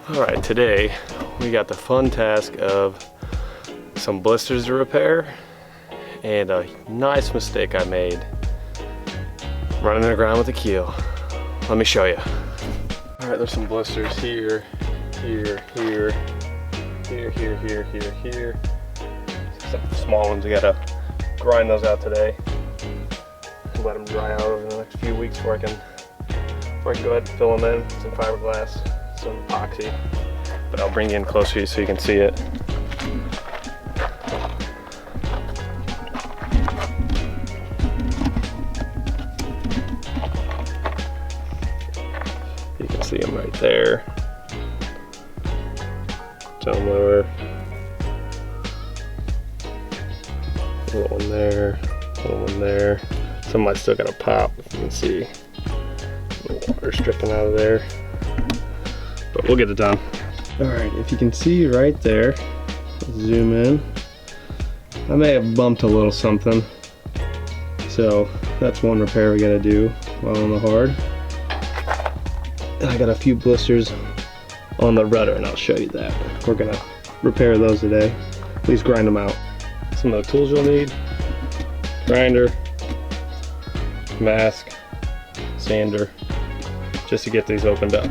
Alright, today we got the fun task of some blisters to repair and a nice mistake I made running the ground with a keel. Let me show you. Alright, there's some blisters here, here, here, here, here, here, here, here. Some small ones, we gotta grind those out today. Let them dry out over the next few weeks before I can go ahead and fill them in. Some fiberglass, some epoxy, but I'll bring you in closer so you can see it. You can see them right there. Down lower. A little one there, a little one there. Some might still got a pop, if you can see. The water's dripping out of there. But we'll get it done. Alright, if you can see right there, zoom in. I may have bumped a little something. So that's one repair we gotta do while on the hard. And I got a few blisters on the rudder, and I'll show you that. We're gonna repair those today. Please grind them out. Some of the tools you'll need: grinder, mask, sander, just to get these opened up.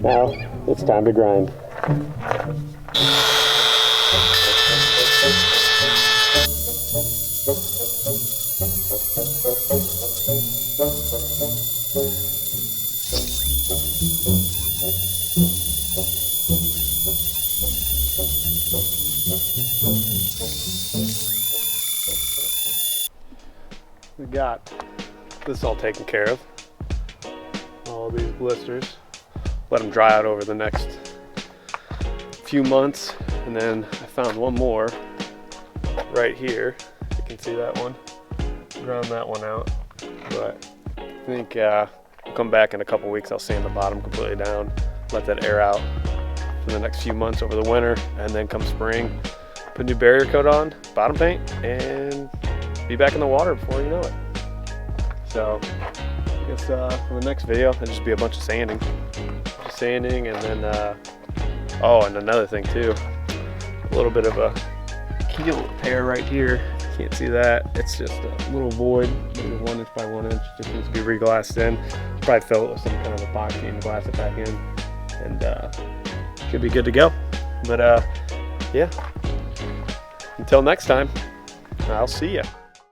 Now it's time to grind. We got this all taken care of. All these blisters. Let them dry out over the next few months, and then I found one more right here. You can see that one. Ground that one out, but I think I'll come back in a couple weeks. I'll sand the bottom completely down, let that air out for the next few months over the winter, and then come spring, put a new barrier coat on, bottom paint, and be back in the water before you know it. So I guess for the next video, it'll just be a bunch of sanding. And then oh, and another thing too, a little bit of a keel repair right here. Can't see that. It's just a little void, maybe 1 inch by 1 inch. Just needs to be re-glassed in. Probably fill it with some kind of epoxy and glass it back in, and should be good to go. But yeah, until next time, I'll see ya.